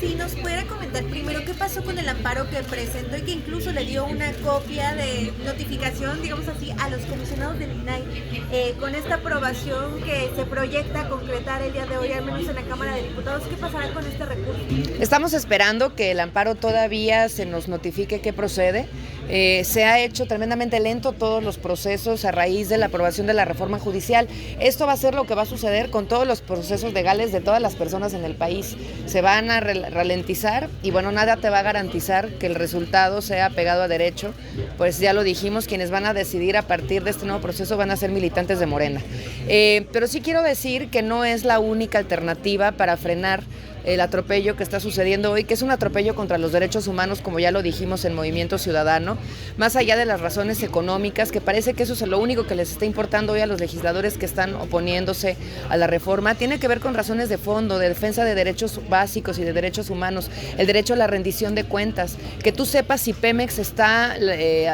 si nos pudiera comentar primero qué pasó con el amparo que presentó y que incluso le dio una copia de notificación, digamos así, a los comisionados del INAI, con esta aprobación que se proyecta concretar el día de hoy, al menos en la Cámara de Diputados. ¿Qué pasará con este recurso? Estamos esperando que el amparo todavía se nos notifique qué procede. Se ha hecho tremendamente lento todos los procesos a raíz de la aprobación de la reforma judicial. Esto va a ser lo que va a suceder con todos los procesos legales de todas las personas en el país. Se van a ralentizar y bueno, nada te va a garantizar que el resultado sea pegado a derecho. Pues ya lo dijimos, quienes van a decidir a partir de este nuevo proceso van a ser militantes de Morena. Pero sí quiero decir que no es la única alternativa para frenar el atropello que está sucediendo hoy, que es un atropello contra los derechos humanos, como ya lo dijimos en Movimiento Ciudadano, más allá de las razones económicas, que parece que eso es lo único que les está importando hoy a los legisladores que están oponiéndose a la reforma, tiene que ver con razones de fondo, de defensa de derechos básicos y de derechos humanos, el derecho a la rendición de cuentas, que tú sepas si Pemex está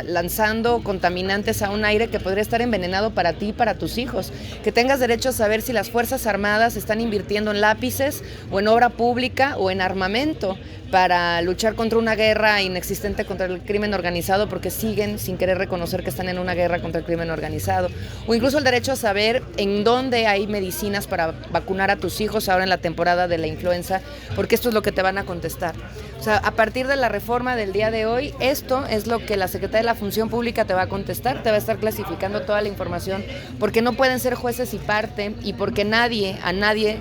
lanzando contaminantes a un aire que podría estar envenenado para ti y para tus hijos, que tengas derecho a saber si las Fuerzas Armadas están invirtiendo en lápices o en obra pública o en armamento para luchar contra una guerra inexistente contra el crimen organizado, porque siguen sin querer reconocer que están en una guerra contra el crimen organizado, o incluso el derecho a saber en dónde hay medicinas para vacunar a tus hijos ahora en la temporada de la influenza, porque esto es lo que te van a contestar. O sea, a partir de la reforma del día de hoy, esto es lo que la Secretaría de la Función Pública te va a contestar, te va a estar clasificando toda la información, porque no pueden ser jueces y parte, y porque a nadie,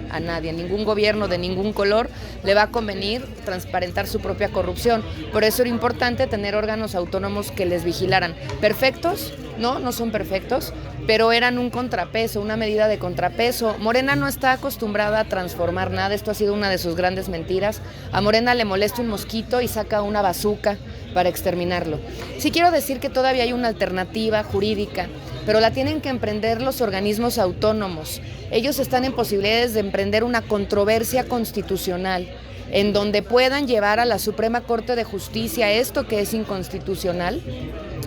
ningún gobierno de ningún color le va a convenir transparentar su propia corrupción. Por eso era importante tener órganos autónomos que les vigilaran. ¿Perfectos? No son perfectos, pero eran un contrapeso, una medida de contrapeso. Morena no está acostumbrada a transformar nada, esto ha sido una de sus grandes mentiras. A Morena le molesta un mosquito y saca una bazuca para exterminarlo. Sí quiero decir que todavía hay una alternativa jurídica, pero la tienen que emprender los organismos autónomos. Ellos están en posibilidades de emprender una controversia constitucional en donde puedan llevar a la Suprema Corte de Justicia esto que es inconstitucional,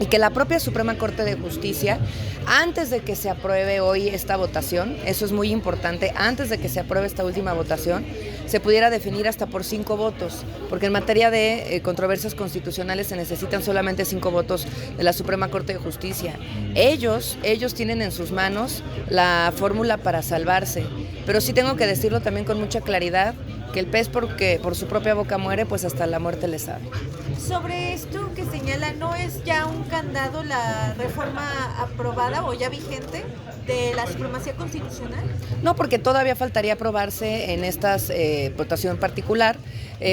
y que la propia Suprema Corte de Justicia, antes de que se apruebe hoy esta votación, eso es muy importante, antes de que se apruebe esta última votación, se pudiera definir hasta por 5 votos, porque en materia de controversias constitucionales se necesitan solamente 5 votos de la Suprema Corte de Justicia. Ellos tienen en sus manos la fórmula para salvarse, pero sí tengo que decirlo también con mucha claridad, que el pez porque por su propia boca muere, pues hasta la muerte le sabe. Sobre esto que señala, ¿no es ya un candado la reforma aprobada o ya vigente de la supremacía constitucional? No, porque todavía faltaría aprobarse en esta votación particular,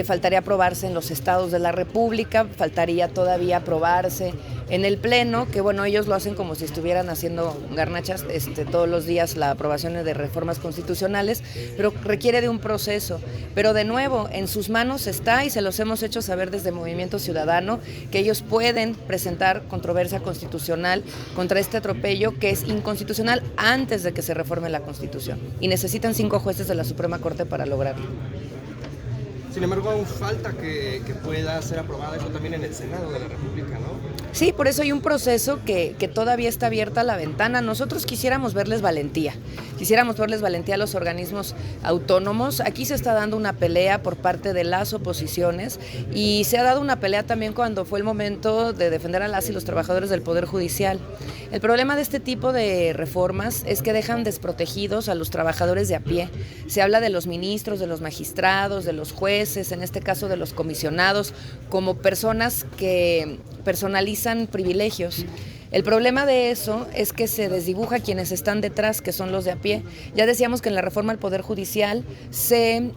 faltaría aprobarse en los estados de la República, faltaría todavía aprobarse en el Pleno, que bueno, ellos lo hacen como si estuvieran haciendo garnachas todos los días la aprobación de reformas constitucionales, pero requiere de un proceso. Pero de nuevo, en sus manos está, y se los hemos hecho saber desde Movimiento Ciudadano, que ellos pueden presentar controversia constitucional contra este atropello que es inconstitucional antes de que se reforme la Constitución. Y necesitan 5 jueces de la Suprema Corte para lograrlo. Sin embargo, aún falta que pueda ser aprobada eso también en el Senado de la República, ¿no? Sí, por eso hay un proceso que todavía está abierta la ventana. Nosotros quisiéramos verles valentía a los organismos autónomos. Aquí se está dando una pelea por parte de las oposiciones y se ha dado una pelea también cuando fue el momento de defender a las y los trabajadores del Poder Judicial. El problema de este tipo de reformas es que dejan desprotegidos a los trabajadores de a pie. Se habla de los ministros, de los magistrados, de los jueces, en este caso de los comisionados, como personas que personalizan privilegios. El problema de eso es que se desdibuja quienes están detrás, que son los de a pie. Ya decíamos que en la reforma al Poder Judicial se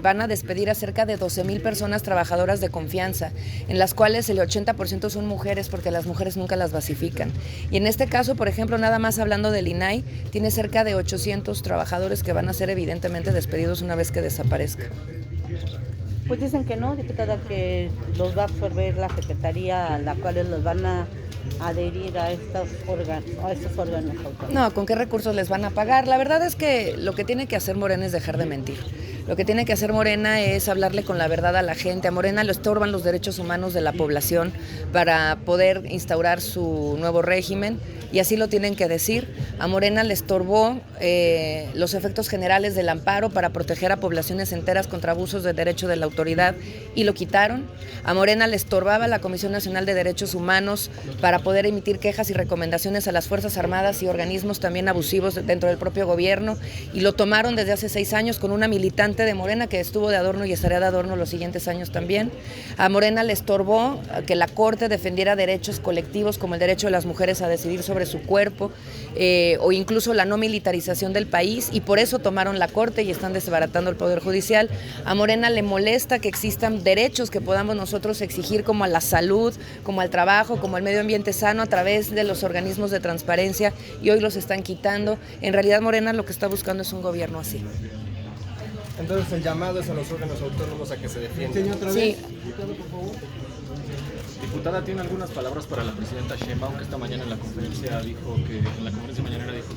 van a despedir a cerca de 12,000 personas trabajadoras de confianza, en las cuales el 80% son mujeres, porque las mujeres nunca las basifican. Y en este caso, por ejemplo, nada más hablando del INAI, tiene cerca de 800 trabajadores que van a ser evidentemente despedidos una vez que desaparezca. Pues dicen que no, diputada, que los va a absorber la Secretaría, a la cual los van a adherir a estos órganos autónomos. No, ¿con qué recursos les van a pagar? La verdad es que lo que tiene que hacer Morena es dejar de mentir. Lo que tiene que hacer Morena es hablarle con la verdad a la gente. A Morena le estorban los derechos humanos de la población para poder instaurar su nuevo régimen, y así lo tienen que decir. A Morena le estorbó los efectos generales del amparo para proteger a poblaciones enteras contra abusos de derecho de la autoridad, y lo quitaron. A Morena le estorbaba la Comisión Nacional de Derechos Humanos para poder emitir quejas y recomendaciones a las Fuerzas Armadas y organismos también abusivos dentro del propio gobierno, y lo tomaron desde hace 6 años con una militante de Morena que estuvo de adorno y estará de adorno los siguientes años también. A Morena le estorbó que la Corte defendiera derechos colectivos como el derecho de las mujeres a decidir sobre su cuerpo, o incluso la no militarización del país, y por eso tomaron la Corte y están desbaratando el Poder Judicial. A Morena le molesta que existan derechos que podamos nosotros exigir, como a la salud, como al trabajo, como al medio ambiente sano, a través de los organismos de transparencia, y hoy los están quitando. En realidad Morena lo que está buscando es un gobierno así. Entonces el llamado es a los órganos autónomos a que se defiendan. Sí. Diputada, ¿tiene algunas palabras para la presidenta Sheinbaum, que esta mañana en la conferencia mañanera dijo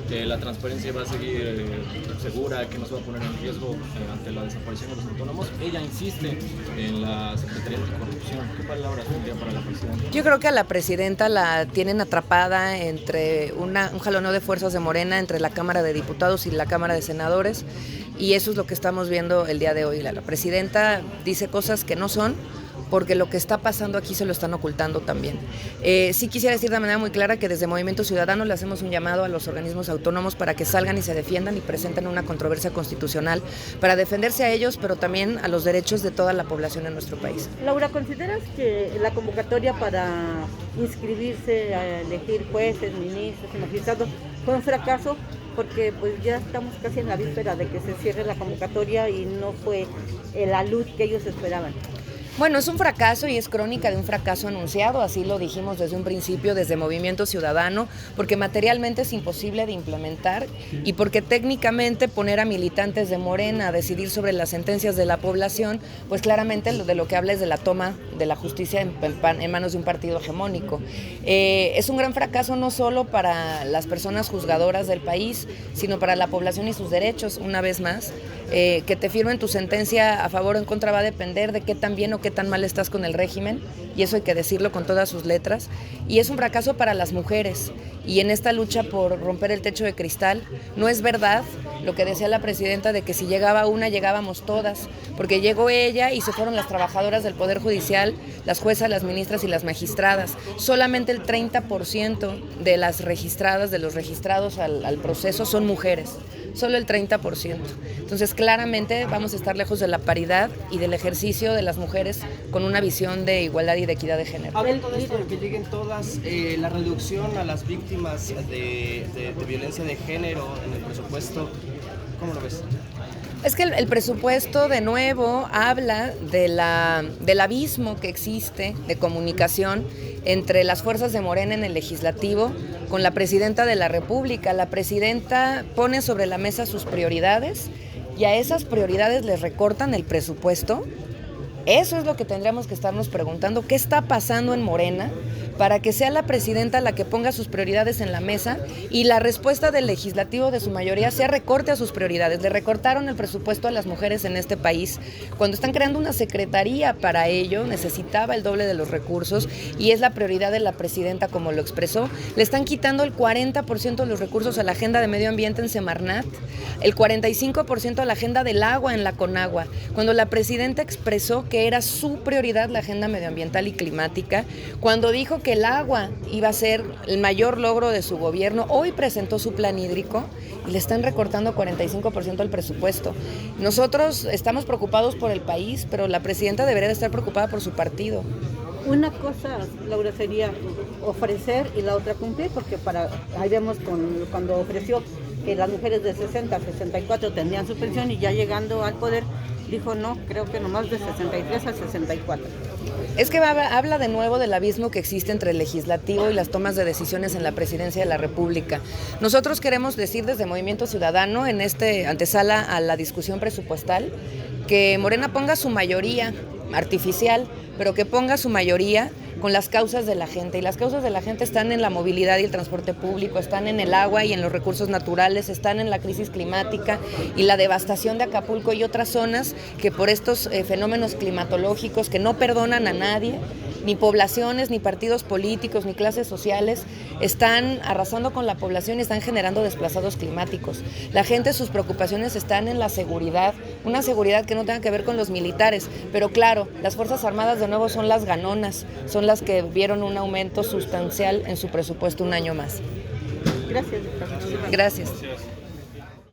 que la transparencia va a seguir segura, que no se va a poner en riesgo ante la desaparición de los autónomos? Ella insiste en la Secretaría de Corrupción. ¿Qué palabras tendría para la presidenta? Yo creo que a la presidenta la tienen atrapada entre un jaloneo de fuerzas de Morena entre la Cámara de Diputados y la Cámara de Senadores, y eso es lo que estamos viendo el día de hoy. La presidenta dice cosas que no son, porque lo que está pasando aquí se lo están ocultando también. Sí quisiera decir de manera muy clara que desde Movimiento Ciudadano le hacemos un llamado a los organismos autónomos para que salgan y se defiendan y presenten una controversia constitucional para defenderse a ellos, pero también a los derechos de toda la población en nuestro país. Laura, ¿consideras que la convocatoria para inscribirse a elegir jueces, ministros y magistrados fue un fracaso? Porque pues ya estamos casi en la víspera de que se cierre la convocatoria y no fue la luz que ellos esperaban. Bueno, es un fracaso y es crónica de un fracaso anunciado, así lo dijimos desde un principio, desde Movimiento Ciudadano, porque materialmente es imposible de implementar y porque técnicamente poner a militantes de Morena a decidir sobre las sentencias de la población, pues claramente de lo que habla es de la toma de la justicia en manos de un partido hegemónico. Es un gran fracaso no solo para las personas juzgadoras del país, sino para la población y sus derechos, una vez más. Que te firmen tu sentencia a favor o en contra va a depender de qué tan bien o qué tan mal estás con el régimen, y eso hay que decirlo con todas sus letras. Y es un fracaso para las mujeres, y en esta lucha por romper el techo de cristal no es verdad lo que decía la presidenta de que si llegaba una llegábamos todas, porque llegó ella y se fueron las trabajadoras del Poder Judicial, las juezas, las ministras y las magistradas. Solamente el 30% de las registradas, de los registrados al proceso son mujeres, solo el 30%. Entonces claramente vamos a estar lejos de la paridad y del ejercicio de las mujeres con una visión de igualdad y de equidad de género. Hablan todo esto de que lleguen todas, la reducción a las víctimas de violencia de género en el presupuesto, ¿cómo lo ves? Es que el presupuesto, de nuevo, habla del abismo que existe de comunicación entre las fuerzas de Morena en el legislativo con la presidenta de la República. La presidenta pone sobre la mesa sus prioridades y a esas prioridades les recortan el presupuesto. Eso es lo que tendríamos que estarnos preguntando, ¿qué está pasando en Morena para que sea la presidenta la que ponga sus prioridades en la mesa y la respuesta del legislativo de su mayoría sea recorte a sus prioridades? Le recortaron el presupuesto a las mujeres en este país. Cuando están creando una secretaría para ello, necesitaba el doble de los recursos y es la prioridad de la presidenta, como lo expresó. Le están quitando el 40% de los recursos a la agenda de medio ambiente en Semarnat, el 45% a la agenda del agua en la Conagua, cuando la presidenta expresó que era su prioridad la agenda medioambiental y climática, cuando dijo que el agua iba a ser el mayor logro de su gobierno. Hoy presentó su plan hídrico y le están recortando 45% al presupuesto. Nosotros estamos preocupados por el país, pero la presidenta debería de estar preocupada por su partido. Una cosa, Laura, sería ofrecer y la otra cumplir, porque ahí vemos cuando ofreció que las mujeres de 60 a 64 tendrían su pensión y ya llegando al poder dijo no, creo que nomás de 63 a 64. Es que habla de nuevo del abismo que existe entre el legislativo y las tomas de decisiones en la presidencia de la República. Nosotros queremos decir desde Movimiento Ciudadano, en este antesala a la discusión presupuestal, que Morena ponga su mayoría artificial, pero que ponga su mayoría con las causas de la gente. Y las causas de la gente están en la movilidad y el transporte público, están en el agua y en los recursos naturales, están en la crisis climática y la devastación de Acapulco y otras zonas que por estos fenómenos climatológicos que no perdonan a nadie, ni poblaciones, ni partidos políticos, ni clases sociales, están arrasando con la población y están generando desplazados climáticos. La gente, sus preocupaciones están en la seguridad, una seguridad que no tenga que ver con los militares, pero claro, las Fuerzas Armadas de nuevo son las ganonas, son las que vieron un aumento sustancial en su presupuesto un año más. Gracias. Gracias.